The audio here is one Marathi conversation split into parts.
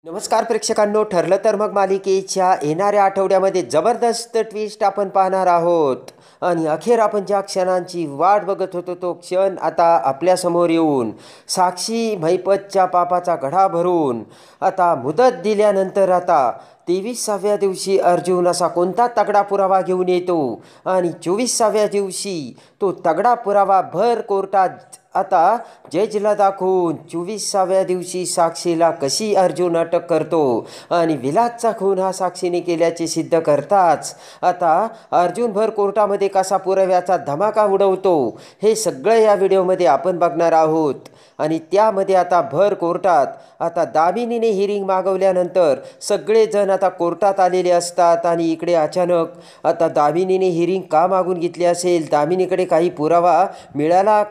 नमस्कार प्रेक्षकांनो, ठरलं तर मग मालिकेच्या येणाऱ्या आठवड्यामध्ये जबरदस्त ट्विस्ट आपण पाहणार आहोत आणि अखेर आपण ज्या क्षणांची वाट बघत होतो तो क्षण आता आपल्यासमोर येऊन साक्षी महिपतच्या पापाचा घडा भरून आता मुदत दिल्यानंतर आता 23व्या दिवशी अर्जुन असा कोणता तगडा पुरावा घेऊन येतो आणि 24व्या दिवशी तो तगडा पुरावा भर कोर्टात आता जजला दाखवून 24व्या दिवशी साक्षीला कशी अर्जुन अटक करतो आणि विलासचा खून हा साक्षीने केल्याचे सिद्ध करताच आता अर्जुन भर कोर्टामध्ये कसा पुराव्याचा धमाका उडवतो हे सगळं या व्हिडिओमध्ये आपण बघणार आहोत। आणि त्यामध्ये आता भर कोर्टात आता दामिनीने हिअरिंग मागवल्यानंतर सगळेजण आता कोर्टात आलेले असतात आणि इकडे अचानक आता दामिनीने हिअरिंग का मागून घेतली असेल, दामिनीकडे काही पुरावा मिळाला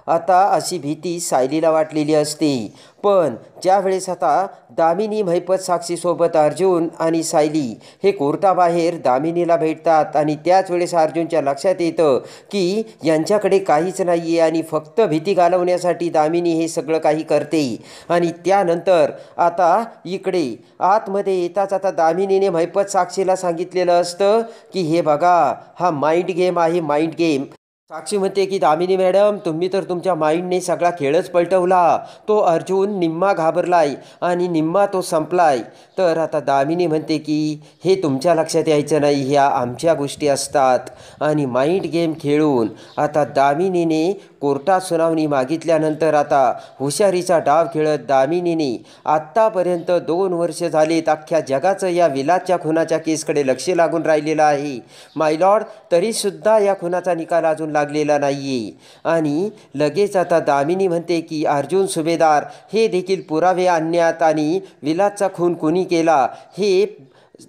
आता अशी भीती सायलीला वाटलेली असते। पण ज्यावेळेस आता दामिनी महिपत साक्षीसोबत अर्जुन आणि सायली हे कोर्टाबाहेर दामिनीला भेटतात आणि त्याच वेळेस अर्जुनच्या लक्षात येतं की यांच्याकडे काहीच नाही आहे आणि फक्त भीती घालवण्यासाठी दामिनी हे सगळं काही करते। आणि त्यानंतर आता इकडे आतमध्ये येताच आता दामिनीने महिपत साक्षीला सांगितलेलं असतं की हे बघा, हा माइंड गेम आहे, माइंड गेम। साक्षी म्हणते की दामिनी मॅडम, तुम्ही तर तुमच्या माइंडने सगळा खेळच पलटवला, तो अर्जुन निम्मा घाबरलाय आणि निम्मा तो संपलाय। तर आता दामिनी म्हणते की हे तुमच्या लक्षात यायचं नाही, ह्या आमच्या गोष्टी असतात। आणि माइंड गेम खेळून आता दामिनीने कोर्टात सुनावणी मागितल्यानंतर आता हुशारीचा डाव खेळत दामिनीने आत्तापर्यंत 2 वर्ष झालेत अख्ख्या जगाचं या विलासच्या खुनाच्या केसकडे लक्ष लागून राहिलेलं आहे माय लॉर्ड, तरीसुद्धा या खुनाचा निकाल अजून लागलेला नाहीये। आणि लगेच आता दामिनी म्हणते की अर्जुन सुभेदार हे देखील पुरावे आणण्यात आणि विलासचा खून कोणी केला हे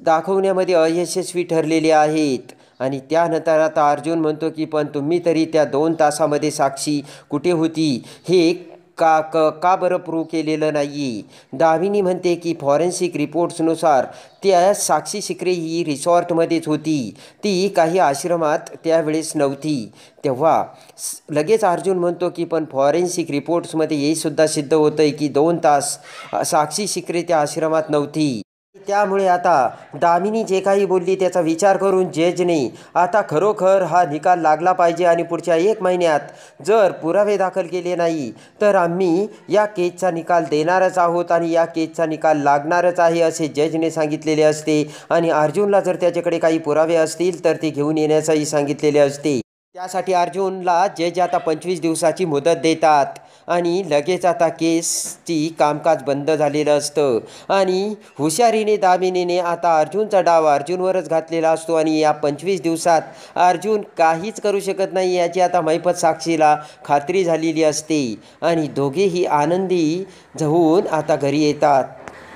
दाखवण्यामध्ये अयशस्वी ठरलेले आहेत। आणि त्यानंतर आता अर्जुन म्हणतो की पण तुम्ही तरी त्या 2 तासामध्ये साक्षी कुठे होती हे का बरं प्रूव्ह केलेलं नाही। दामिनी म्हणते की फॉरेन्सिक रिपोर्ट्सनुसार त्या साक्षी शिकरे ही रिसॉर्टमध्येच होती, ती काही आश्रमात त्यावेळेस नव्हती। तेव्हा लगेच अर्जुन म्हणतो की पण फॉरेन्सिक रिपोर्ट्समध्ये हे सुद्धा सिद्ध होतं आहे की 2 तास साक्षी शिकरे त्या आश्रमात नव्हती। त्यामुळे आता दामिनी जे काही बोलली त्याचा विचार करून जजने आता खरोखर हा निकाल लागला पाहिजे आणि पुढच्या 1 महिन्यात जर पुरावे दाखल केले नाही तर आम्ही या केसचा निकाल देणारच आहोत आणि या केसचा निकाल लागणारच आहे असे जजने सांगितलेले असते। आणि अर्जुनला जर त्याच्याकडे काही पुरावे असतील तर ते घेऊन येण्यासही सांगितलेले असते। त्यासाठी अर्जुनला जज आता 25 दिवसाची मुदत देतात आणि लगेच आता केसची कामकाज बंद झालेलं असतं। आणि हुशारीने दामिनीने आता अर्जुनचा डाव अर्जुनवरच घातलेला असतो आणि या 25 दिवसात अर्जुन काहीच करू शकत नाही याची आता महिपत साक्षीला खात्री झालेली असते। आणि दोघेही आनंदी होऊन आता घरी येतात।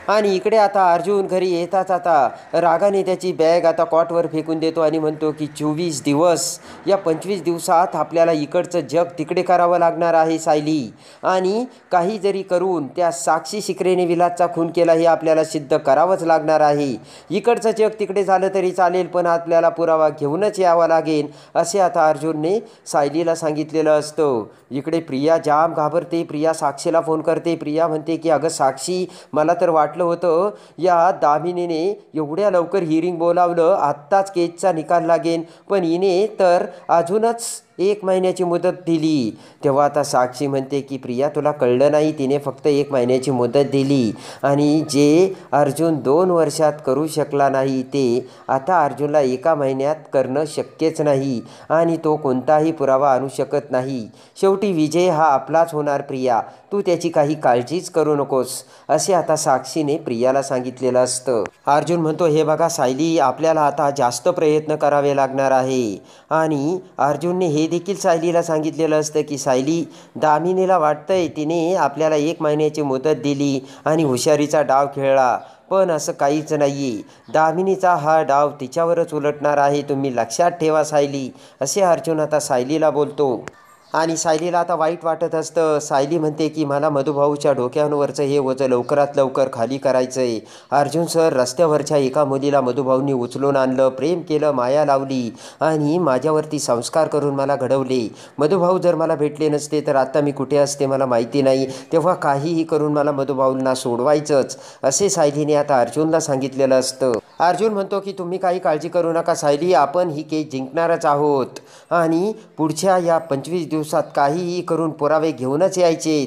आणि इकडे आता अर्जुन घरी येताच आता रागाने त्याची बॅग आता कॉटवर फेकून देतो आणि म्हणतो की 24 दिवस, या 25 दिवसात आपल्याला इकडचं जग तिकडे करावं लागणार आहे सायली। आणि काही जरी करून त्या साक्षी शिकरेने विलासचा खून केला हे आपल्याला सिद्ध करावंच लागणार आहे। इकडचं जग तिकडे झालं तरी चालेल पण आपल्याला पुरावा घेऊनच यावा लागेल असे आता अर्जुनने सायलीला सांगितलेलं असतं। इकडे प्रिया जाम घाबरते, प्रिया साक्षीला फोन करते। प्रिया म्हणते की अगं साक्षी, मला तर वाटलं होतं या दामिनीने एवढ्या लवकर हिअरिंग बोलावलं, आत्ताच केसचा निकाल लागेल, पण हिने तर अजूनच 1 महिन्याची मुदत दिली। तेव्हा आता साक्षी म्हणते की प्रिया, तुला कळलं नाही, तिने फक्त 1 महिन्याची मुदत दिली आणि जे अर्जुन 2 वर्षात करू शकला नाही ते आता अर्जुनला 1 महिन्यात करणं शक्यच नाही आणि तो कोणताही पुरावा आणू शकत नाही। शेवटी विजय हा आपलाच होणार प्रिया, तू त्याची काही काळजीच करू नकोस असे आता साक्षीने प्रियाला सांगितलेलं असतं। अर्जुन म्हणतो हे बघा सायली, आपल्याला आता जास्त प्रयत्न करावे लागणार आहे। आणि अर्जुनने हे देखील सायलीला सांगितलेलं असतं की सायली, दामिनीला वाटतंय तिने आपल्याला 1 महिन्याची मुदत दिली आणि हुशारीचा डाव खेळला, पण असं काहीच नाही आहे। दामिनीचा हा डाव तिच्यावरच उलटणार आहे, तुम्ही लक्षात ठेवा सायली असे अर्जुन आता सायलीला बोलतो। आणि सायलीला आता वाईट वाटत असतं. सायली म्हणते की मला मधुभाऊच्या डोक्यांवरचं हे ओझं लवकरात लवकर खाली करायचं आहे. अर्जुन सर, रस्त्यावरच्या एका मुलीला मधुभाऊंनी उचलून आणलं, प्रेम केलं, माया लावली आणि माझ्यावरती संस्कार करून मला घडवले. मधुभाऊ जर मला भेटले नसते तर आता मी कुठे असते मला माहिती नाही. तेव्हा काहीही करून मला मधुभाऊंना सोडवायचंच, असे सायलीने आता अर्जुनला सांगितलेलं असतं. अर्जुन म्हणतो की तुम्ही काही काळजी करू नका सायली, आपण ही केस जिंकणारच आहोत आणि पुढच्या या 25 दिवसात काहीही करून पुरावे घेऊनच यायचे,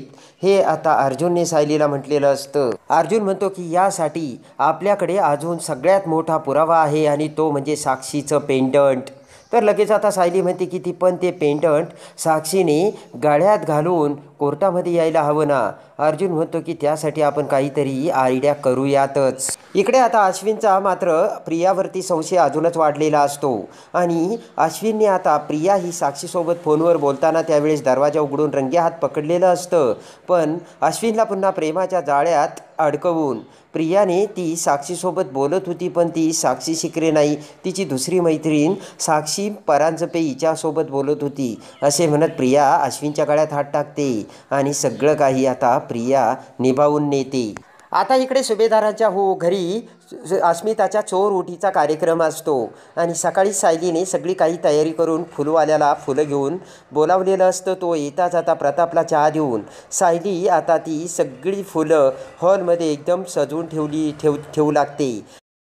हे आता अर्जुनने सायलीला म्हटलेलं असतं. अर्जुन म्हणतो की यासाठी आपल्याकडे अजून सगळ्यात मोठा पुरावा आहे आणि तो म्हणजे साक्षीचं पेंडंट. तर लगेच आता सायली म्हणते की ती पण ते पेंडंट साक्षीने गळ्यात घालून कोर्टामध्ये यायला हवं ना. अर्जुन म्हणतो की त्यासाठी आपण काहीतरी आयडिया करूयातच. इकडे आता अश्विनचा मात्र प्रियावरती संशय अजूनच वाढलेला असतो आणि अश्विनने आता प्रिया ही साक्षीसोबत फोनवर बोलताना त्यावेळेस दरवाजा उघडून रंगेहात पकडलेलं असतं. पण अश्विनला पुन्हा प्रेमाच्या जाळ्यात अडकवून प्रियाने ती साक्षीसोबत बोलत होती, पण ती साक्षी शिकरे नाही, तिची दुसरी मैत्रीण साक्षी परांजपे हिच्यासोबत बोलत होती, असे म्हणत प्रिया अश्विनच्या गळ्यात हात टाकते आणि सगळं काही आता प्रिया निभावून नेते. आता इकडे सुभेदाराच्या घरी अस्मिताच्या चोर ओटीचा कार्यक्रम असतो आणि सकाळी सायलीने सगळी काही तयारी करून फुलवाल्याला फुलं घेऊन बोलावलेलं असतं. तो येताच आता प्रतापला चहा देऊन सायली आता ती सगळी फुलं हॉलमध्ये एकदम सजवून ठेवू लागते.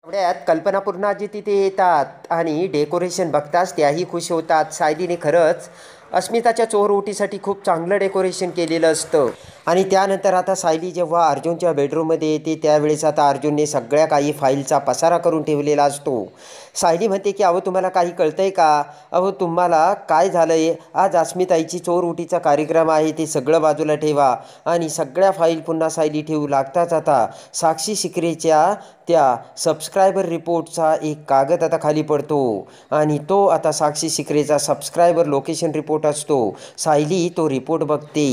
एवढ्यात कल्पनापूर्णाजी तिथे येतात आणि डेकोरेशन बघताच त्याही खुश होतात. सायलीने खरंच अस्मिताच्या चोर ओटीसाठी खूप चांगलं डेकोरेशन केलेलं असतं. आणि त्यानंतर आता सायली जेव्हा अर्जुनच्या बेडरूममध्ये येते त्यावेळेस आता अर्जुनने सगळ्या काही फाईलचा पसारा करून ठेवलेला असतो. सायली म्हणते की अहो तुम्हाला काही कळतंय का, अहो तुम्हाला काय झालं आहे, आज अस्मिताईची चोर ओटीचा कार्यक्रम आहे, ते सगळं बाजूला ठेवा. आणि सगळ्या फाईल पुन्हा सायली ठेवू लागताच आता साक्षी शिकरेच्या त्या सबस्क्रायबर रिपोर्टचा एक कागद आता खाली पडतो आणि तो आता साक्षी शिकरेचा सबस्क्रायबर लोकेशन रिपोर्ट असतो. सायली तो रिपोर्ट बघते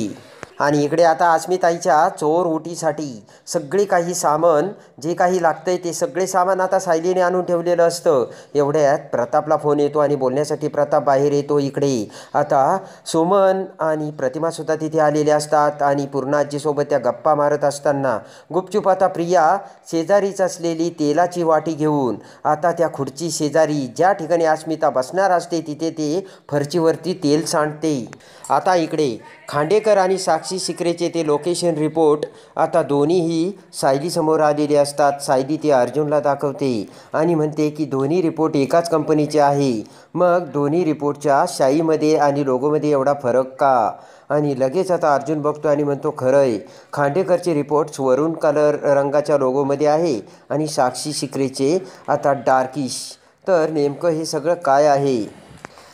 आणि इकडे आता अस्मिताईच्या चोर ओटीसाठी सगळे काही सामान जे काही लागतंय ते सगळे सामान आता सायलीने आणून ठेवलेलं असतं. एवढ्यात प्रतापला फोन येतो आणि बोलण्यासाठी प्रताप बाहेर येतो. इकडे आता सुमन आणि प्रतिमासुद्धा तिथे आलेले असतात आणि पूर्णाजीसोबत त्या गप्पा मारत असताना गुपचूप आता प्रिया शेजारीच असलेली तेलाची वाटी घेऊन आता त्या खुर्ची शेजारी ज्या ठिकाणी अस्मिता बसणार असते तिथे ते फरचीवरती तेल सांडते. आता इकडे खांडेकर आणि साक्षी शिकरेचे ते लोकेशन रिपोर्ट आता दोन्हीही सायलीसमोर आलेले असतात. सायली ते अर्जुनला दाखवते आणि म्हणते की दोन्ही रिपोर्ट एकाच कंपनीचे आहे, मग दोन्ही रिपोर्टच्या शाईमध्ये आणि लोगोमध्ये एवढा फरक का. आणि लगेच आता अर्जुन बघतो आणि म्हणतो खरं आहे, खांडेकरचे रिपोर्ट्स वरून कलर रंगाच्या लोगोमध्ये आहे आणि साक्षी शिकरेचे आता डार्किश. तर नेमकं हे सगळं काय आहे.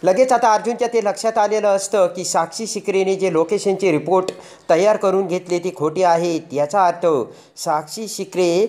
लगेच आता अर्जुनच्या ते लक्षात आलेलं असतं की साक्षी शिकरेने जे लोकेशनचे रिपोर्ट तयार करून घेतले ते खोटे आहेत. याचा अर्थ साक्षी शिकरे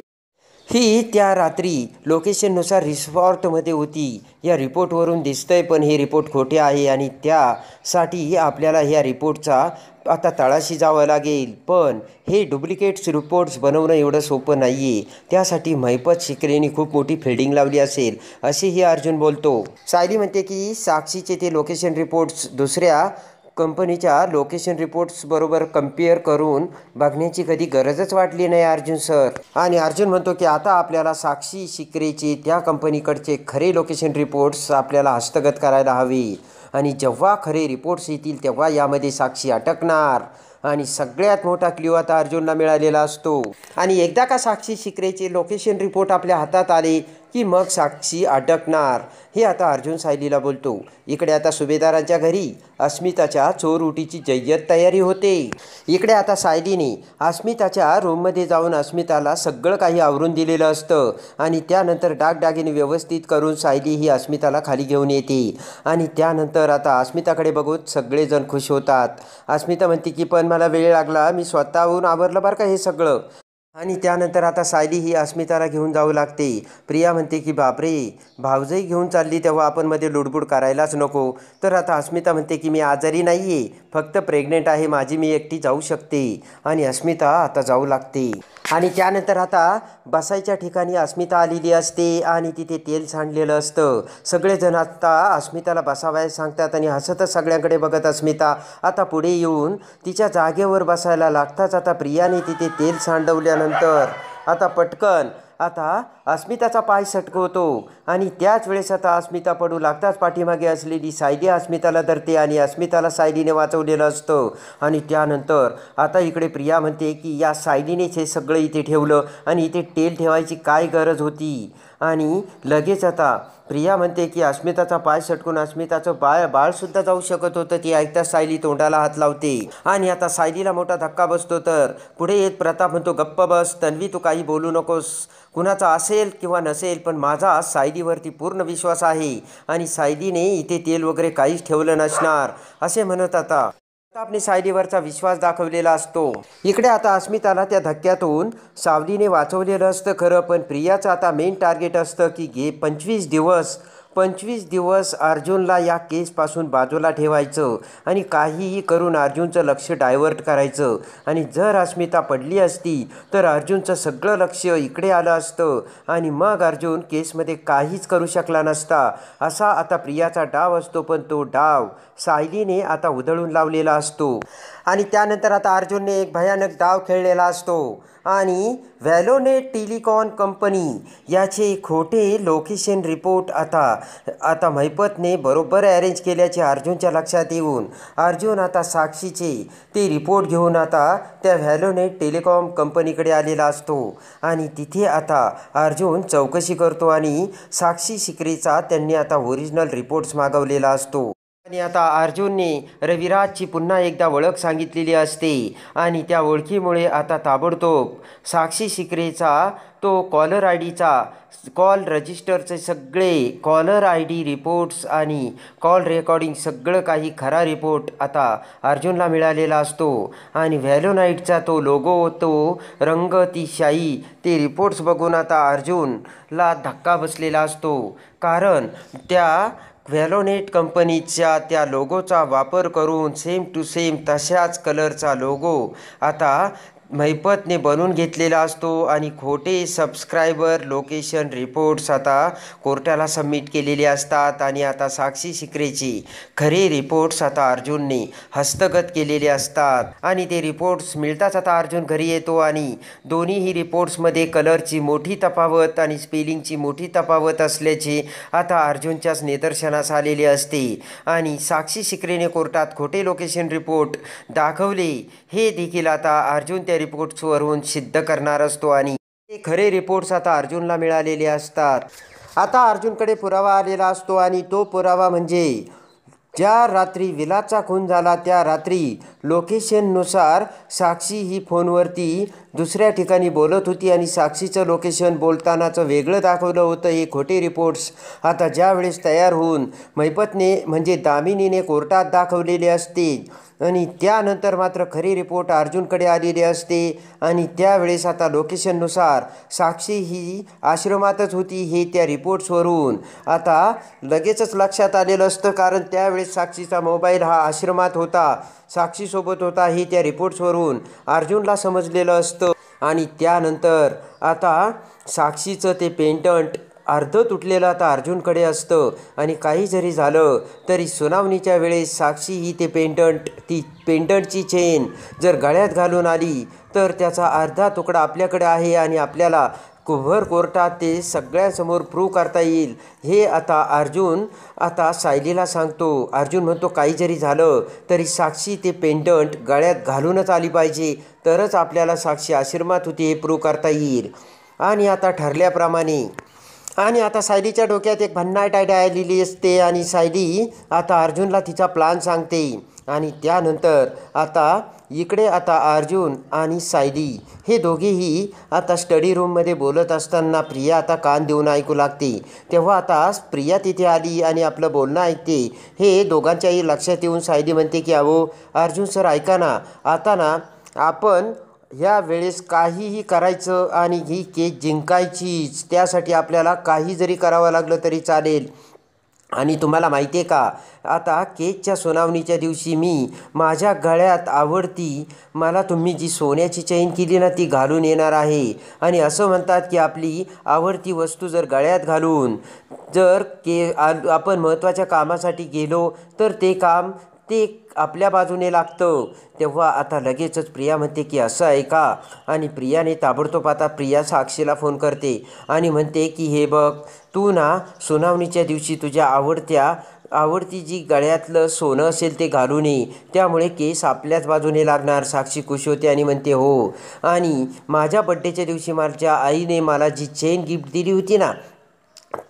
ही त्या रात्री लोकेशननुसार रिसॉर्टमध्ये होती. या रिपोर्टवरून दिसतंय पण हे रिपोर्ट खोटे आहे आणि त्यासाठी आपल्याला ह्या रिपोर्टचा आता तळाशी जावं लागेल. पण हे डुप्लिकेट्स रिपोर्ट्स बनवणं एवढं सोपं नाही आहे, त्यासाठी महिपत शिकरेने खूप मोठी फिल्डिंग लावली असेल, असेही अर्जुन बोलतो. सायली म्हणते की साक्षीचे ते लोकेशन रिपोर्ट्स दुसऱ्या कंपनीच्या लोकेशन रिपोर्ट्स बरोबर कम्पेअर करून बघण्याची कधी गरजच वाटली नाही अर्जुन सर. आणि अर्जुन म्हणतो की आता आपल्याला साक्षी शिकरेचे त्या कंपनीकडचे खरे लोकेशन रिपोर्ट्स आपल्याला हस्तगत करायला हवे आणि जेव्हा खरे रिपोर्ट्स येतील तेव्हा यामध्ये साक्षी अटकणार. आणि सगळ्यात मोठा क्ल्यू आता अर्जुनला मिळालेला असतो. आणि एकदा का साक्षी शिकरेचे लोकेशन रिपोर्ट आपल्या हातात आले की मग साक्षी अटकणार, हे आता अर्जुन सायलीला बोलतो. इकडे आता सुभेदारांच्या घरी अस्मिताच्या चोर ओटीची जय्यत तयारी होते. इकडे आता सायलीने अस्मिताच्या रूममध्ये जाऊन अस्मिताला सगळं काही आवरून दिलेलं असतं आणि त्यानंतर डागडागिने व्यवस्थित करून सायली ही अस्मिताला खाली घेऊन येते आणि त्यानंतर आता अस्मिताकडे बघून सगळेजण खुश होतात. अस्मिता म्हणते की पण मला वेळ लागला, मी स्वतःहून आवरलं बरं का हे सगळं. आणि त्यानंतर आता सायली ही अस्मिताला घेऊन जाऊ लागते. प्रिया म्हणते की बापरे, भावजई घेऊन चालली तेव्हा आपण मध्ये लुडबुड करायलाच नको. तर आता अस्मिता म्हणते की मी आजारी नाही आहे, फक्त प्रेग्नेंट आहे माझी, मी एकटी जाऊ शकते. आणि अस्मिता आता जाऊ लागते. आणि त्यानंतर आता बसायच्या ठिकाणी अस्मिता आलेली असते आणि तिथे तेल सांडलेलं असतं. सगळेजण आता अस्मिताला बसावयास सांगतात आणि हसतच सगळ्यांकडे बघत अस्मिता आता पुढे येऊन तिच्या जागेवर बसायला लागताच आता प्रियाने तिथे तेल सांडवल्यानंतर आता पटकन आता अस्मिताचा पाय सटकवतो आणि त्याच वेळेस आता अस्मिता पडू लागताच पाठीमागे असलेली सायली अस्मिताला धरते आणि अस्मिताला सायलीने वाचवलेलं असतं. आणि त्यानंतर आता इकडे प्रिया म्हणते की या सायलीनेच हे सगळं इथे ठेवलं आणि इथे तेल ठेवायची काय गरज होती. आणि लगेच आता प्रिया म्हणते की अस्मिताचा पाय सटकून अस्मिताचं बाळसुद्धा जाऊ शकत होतं. ती ऐकता सायली तोंडाला हात लावते आणि आता सायलीला मोठा धक्का बसतो. तर पुढे येत प्रताप म्हणतो गप्प बस तन्वी, तू काही बोलू नकोस, कुणाचा असेल किंवा नसेल पण माझा सायलीवरती पूर्ण विश्वास आहे आणि सायलीने इथे तेल वगैरे काहीच ठेवलं नसणार असे म्हणत आता प्रतापने सायलीवरचा विश्वास दाखवलेला असतो. इकडे आता अस्मिताला त्या धक्क्यातून सावलीने वाचवलेलं असतं खरं, पण प्रियाचं आता मेन टार्गेट असतं की 25 दिवस अर्जुनला या केसपासून बाजूला ठेवायचं आणि काहीही करून अर्जुनचं लक्ष डायव्हर्ट करायचं. आणि जर अस्मिता पडली असती तर अर्जुनचं सगळं लक्ष इकडे आलं असतं आणि मग अर्जुन केसमध्ये काहीच करू शकला नसता. असा आता प्रियाचा डाव असतो, पण तो डाव सायलीने आता उधळून लावलेला असतो. आणि त्यानंतर आता अर्जुनने एक भयानक डाव खेळलेला असतो आणि व्हॅलोनेट टेलिकॉम कंपनी याचे खोटे लोकेशन रिपोर्ट आता महिपतने बरोबर अरेंज केल्याचे अर्जुनच्या लक्षात येऊन अर्जुन आता साक्षीचे ते रिपोर्ट घेऊन आता त्या व्हॅलोनेट टेलिकॉम कंपनीकडे आलेला असतो. आणि तिथे आता अर्जुन चौकशी करतो आणि साक्षी शिकरेचा त्यांनी आता ओरिजिनल रिपोर्ट्स मागवलेला असतो. आणि आता अर्जुनने रविराजची पुन्हा एकदा ओळख सांगितलेली असते आणि त्या ओळखीमुळे आता ताबडतोब साक्षी शिकरेचा तो कॉलर आय डीचा कॉल रजिस्टरचे सगळे कॉलर आय डी रिपोर्ट्स आणि कॉल रेकॉर्डिंग सगळं काही खरा रिपोर्ट आता अर्जुनला मिळालेला असतो. आणि व्हॅलोनाईटचा तो लोगो, तो रंग, ती शाई, ते रिपोर्ट्स बघून आता अर्जुनला धक्का बसलेला असतो. कारण त्या व्हॅलोनेट कंपनीच्या त्या लोगोचा वापर करून सेम टू सेम तशाच कलरचा लोगो आता महिपतने बनवून घेतलेला असतो आणि खोटे सबस्क्रायबर लोकेशन रिपोर्ट्स आता कोर्टाला सबमिट केलेले असतात. आणि आता साक्षी शिकरेचे खरे रिपोर्ट्स आता अर्जुनने हस्तगत केलेले असतात. आणि ते रिपोर्ट्स मिळताच आता अर्जुन घरी येतो आणि दोन्हीही रिपोर्ट्समध्ये कलरची मोठी तफावत आणि स्पेलिंगची मोठी तफावत असल्याचे आता अर्जुनच्याच निदर्शनास आलेले असते. आणि साक्षी शिकरेने कोर्टात खोटे लोकेशन रिपोर्ट दाखवले हे देखील आता अर्जुन त्या रिपोर्ट्सवरून सिद्ध करणार असतो आणि ते खरे रिपोर्ट्स आता अर्जुनला मिळालेले असतात. आता अर्जुनकडे पुरावा आलेला असतो आणि तो पुरावा म्हणजे ज्या रात्री विलासचा खून झाला त्या रात्री लोकेशननुसार साक्षी ही फोनवरती दुसऱ्या ठिकाणी बोलत होती आणि साक्षीचं लोकेशन बोलतानाचं वेगळं दाखवलं होतं. हे खोटे रिपोर्ट्स आता ज्यावेळेस तयार होऊन महिपतने म्हणजे दामिनीने कोर्टात दाखवलेले असते आणि त्यानंतर मात्र खरी रिपोर्ट अर्जुनकडे आलेली असते. आणि त्यावेळेस आता लोकेशननुसार साक्षी ही आश्रमातच होती हे त्या रिपोर्ट्सवरून आता लगेचच लक्षात आलेलं असतं. कारण त्यावेळेस साक्षीचा मोबाईल हा आश्रमात होता, साक्षीसोबत होता हे त्या रिपोर्ट्सवरून अर्जुनला समजलेलं असतं. आणि त्यानंतर आता साक्षीचं ते पेंडंट अर्ध तुटलेलं आता अर्जुनकडे असतं आणि काही जरी झालं तरी सुनावणीच्या वेळेस साक्षी ही ते ती पेंडंटची चेन जर गळ्यात घालून आली तर त्याचा अर्धा तुकडा आपल्याकडे आहे आणि आपल्याला कोर्टात ते सगळ्यांसमोर प्रूव्ह करता येईल हे आता अर्जुन आता सायलीला सांगतो. अर्जुन म्हणतो काही जरी झालं तरी साक्षी ते पेंडंट गळ्यात घालूनच आली पाहिजे, तरच आपल्याला साक्षी आश्रमात होती हे प्रूव्ह करता येईल. आणि आता ठरल्याप्रमाणे आणि आता सायलीच्या डोक्यात एक भन्नाट आयडिया आलेली असते आणि सायली आता अर्जुनला तिचा प्लान सांगते. आणि त्यानंतर आता इकडे आता अर्जुन आणि सायली हे दोघेही आता स्टडी रूममध्ये बोलत असताना प्रिया आता कान देऊन ऐकू लागते. तेव्हा आता प्रिया तिथे आली आणि आपलं बोलणं ऐकते. हे दोघांच्याही लक्षात येऊन सायली म्हणते की अहो अर्जुन सर ऐका ना, आता ना आपण ह्या वेळेस काहीही करायचं आणि ही केस जिंकायचीच. त्यासाठी आपल्याला काही जरी करावं लागलं तरी चालेल. आणि तुम्हाला माहिती आहे का, आता केसच्या सुनावणीच्या दिवशी मी माझ्या गळ्यात आवडती मला तुम्ही जी सोन्याची चेन केली ना ती घालून येणार आहे. आणि असं म्हणतात की आपली आवडती वस्तू जर गळ्यात घालून जर आपण महत्त्वाच्या कामासाठी गेलो तर ते आपल्या बाजूने लागतं. तेव्हा आता लगेचच प्रिया म्हणते की असं आहे का. आणि प्रियाने ताबडतोब आता प्रिया साक्षीला फोन करते आणि म्हणते की हे बघ, तू ना सुनावणीच्या दिवशी तुझ्या आवडती जी गळ्यातलं सोनं असेल ते घालून ये, त्यामुळे केस आपल्याच बाजूने लागणार. साक्षी खुश होते आणि म्हणते हो. आणि माझ्या बड्डेच्या दिवशी माझ्या आईने मला जी चेन गिफ्ट दिली होती ना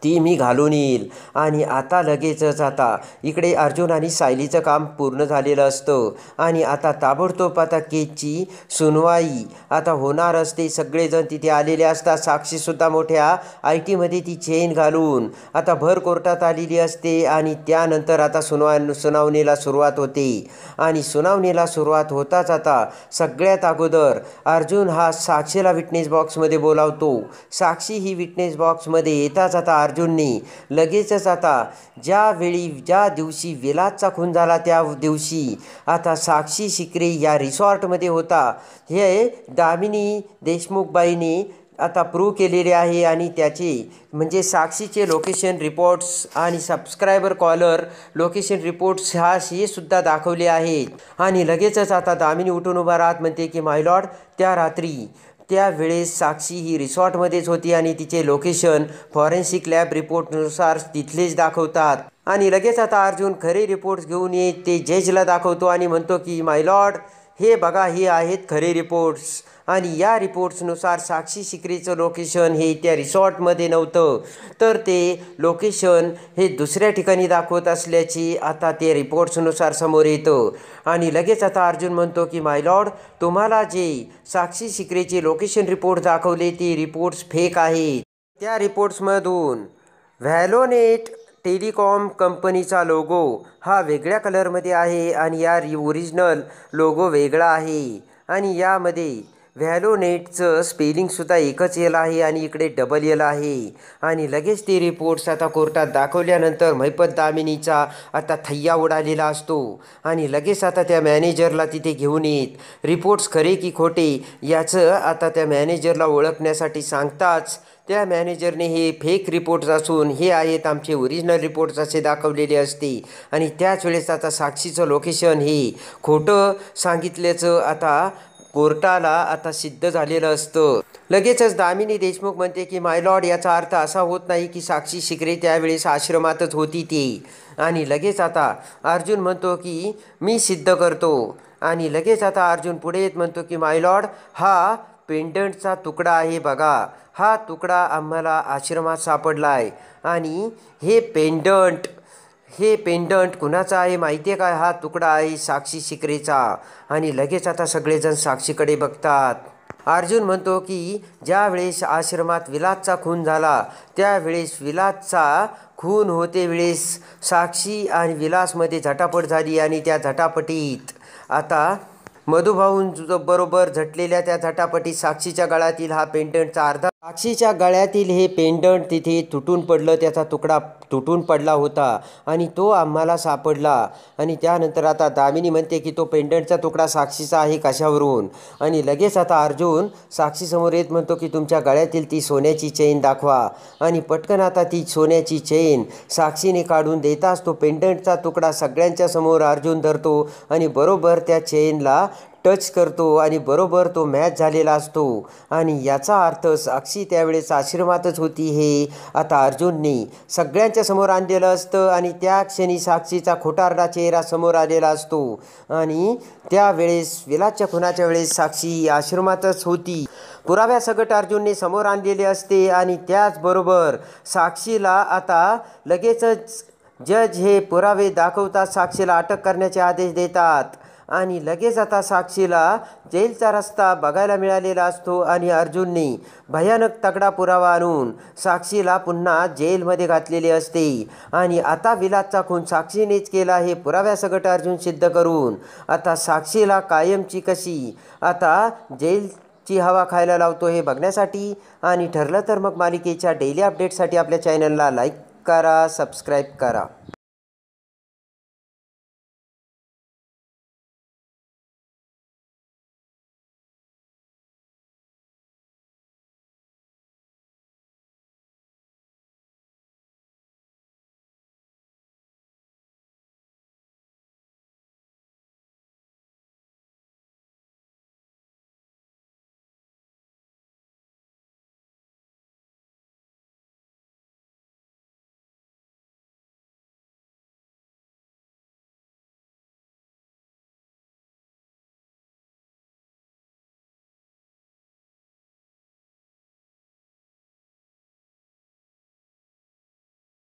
ती मी घालून येईल. आणि आता लगेचच आता इकडे अर्जुन आणि सायलीचं काम पूर्ण झालेलं असतं. आणि आता ताबडतोब आता केसची सुनवाई आता होणार असते. सगळेजण तिथे आलेले असतात. साक्षीसुद्धा मोठ्या ITमध्ये ती चेन घालून आता भर कोर्टात आलेली असते. आणि त्यानंतर आता सुनावणीला सुरुवात होते. आणि सुनावणीला सुरुवात होताच आता सगळ्यात अगोदर अर्जुन हा साक्षीला विटनेस बॉक्समध्ये बोलावतो. साक्षी ही विटनेस बॉक्समध्ये येताच आता अर्जुनने लगेचच आता ज्या दिवशी विलासचा खून झाला त्या दिवशी आता साक्षी शिकरे या रिसॉर्टमध्ये होता हे दामिनी देशमुखबाईने आता प्रूव्ह केलेले आहे. आणि त्याचे म्हणजे साक्षीचे लोकेशन रिपोर्ट्स आणि सबस्क्रायबर कॉलर लोकेशन रिपोर्ट्स हे सुद्धा दाखवले आहेत. आणि लगेचच आता दामिनी उठून उभा राहत म्हणते की माय लॉर्ड, त्या रात्री त्यावेळेस साक्षी ही रिसॉर्टमध्येच होती आणि तिचे लोकेशन फॉरेन्सिक लॅब रिपोर्टनुसार तिथलेच दाखवतात. आणि लगेच आता अर्जुन खरे रिपोर्ट्स घेऊन येत ते जजला दाखवतो आणि म्हणतो की माय लॉर्ड, हे बघा, हे आहेत खरे रिपोर्ट्स. आणि या रिपोर्ट्सनुसार साक्षी शिकरीचं लोकेशन हे त्या रिसॉर्टमध्ये नव्हतं, तर ते लोकेशन हे दुसऱ्या ठिकाणी दाखवत असल्याची आता ते रिपोर्ट्सनुसार समोर येतं. आणि लगेच आता अर्जुन म्हणतो की माय लॉर्ड, तुम्हाला जे साक्षी शिकरेचे लोकेशन रिपोर्ट दाखवले ते रिपोर्ट्स फेक आहेत. त्या रिपोर्ट्समधून व्हॅलोनेट टेलिकॉम कंपनीचा लोगो हा वेगळ्या कलरमध्ये आहे आणि या ओरिजिनल लोगो वेगळा आहे. आणि यामध्ये व्हॅलोनेटचं स्पेलिंगसुद्धा एकच येलं आहे आणि इकडे डबल येलं आहे. आणि लगेच ते रिपोर्ट्स आता कोर्टात दाखवल्यानंतर महिपत दामिनीचा आता थैया उडालेला असतो. आणि लगेच आता त्या मॅनेजरला तिथे घेऊन येत रिपोर्ट्स खरे की खोटे याचं आता त्या मॅनेजरला ओळखण्यासाठी सांगताच त्या मॅनेजरने हे फेक रिपोर्ट्स असून हे आहेत आमचे ओरिजिनल रिपोर्ट्स असे दाखवलेले असते. आणि त्याच वेळेस आता साक्षीचं लोकेशन हे खोटं सांगितल्याचं आता कोर्टाला आता सिद्ध झालेलं असतं. लगेचच दामिनी देशमुख म्हणते की माय लॉर्ड, याचा अर्थ असा होत नाही की साक्षी शिकरे त्यावेळेस आश्रमातच होती ती. आणि लगेच आता अर्जुन म्हणतो की मी सिद्ध करतो. आणि लगेच आता अर्जुन पुढे येत म्हणतो की माय लॉर्ड, हा पेंडंटचा तुकडा आहे बघा, हा तुकडा आम्हाला आश्रमात सापडला आहे. आणि हे पेंडंट कुणाचा आहे माहिती आहे का, हा तुकडा आहे साक्षी शिकरेचा. आणि लगेच आता सगळेजण साक्षीकडे बघतात. अर्जुन म्हणतो की ज्या वेळेस आश्रमात विलासचा खून झाला त्यावेळेस विलासचा खून होते वेळेस साक्षी आणि विलासमध्ये झटापट झाली. आणि त्या झटापटीत आता मधुभाऊंबरोबर झटलेल्या त्या झटापटीत साक्षीच्या गळ्यातील हा पेंडंटचा साक्षीच्या गळ्यातील हे पेंडंट तिथे तुटून पडलं, त्याचा तुकडा तुटून पडला होता आणि तो आम्हाला सापडला. आणि त्यानंतर आता दामिनी म्हणते की तो पेंडंटचा तुकडा साक्षीचा आहे कशावरून. आणि लगेच आता अर्जुन साक्षीसमोर येत म्हणतो की तुमच्या गळ्यातील ती सोन्याची चेन दाखवा. आणि पटकन आता ती सोन्याची चेन साक्षीने काढून देताच तो पेंडंटचा तुकडा सगळ्यांच्या समोर अर्जुन धरतो आणि बरोबर त्या चेनला टच करतो आणि बरोबर तो मॅच झालेला असतो. आणि याचा अर्थ साक्षी त्यावेळेस आश्रमातच होती हे आता अर्जुनने सगळ्यांच्या समोर आणलेलं असतं. आणि त्या क्षणी साक्षीचा खोटारडा चेहरा समोर आलेला असतो. आणि त्यावेळेस विलासच्या खुनाच्या वेळेस साक्षी आश्रमातच होती. पुराव्यासकट अर्जुनने समोर आणलेले असते. आणि त्याचबरोबर साक्षीला आता लगेचच जज हे पुरावे दाखवतात, साक्षीला अटक करण्याचे आदेश देतात. आणि लगेच आता साक्षीला जेलचा रस्ता बघायला मिळालेला असतो आणि अर्जुनने भयानक तगडा पुरावा आणून साक्षीला पुन्हा जेलमध्ये घातलेले असते आणि आता विलासचा खून साक्षीनेच केला हे पुराव्यासकट अर्जुन सिद्ध करून आता साक्षीला कायमची कशी आता जेलची हवा खायला लावतो हे बघण्यासाठी आणि ठरलं तर मग मालिकेच्या डेली अपडेटसाठी आपल्या चॅनलला लाईक करा, सबस्क्राईब करा.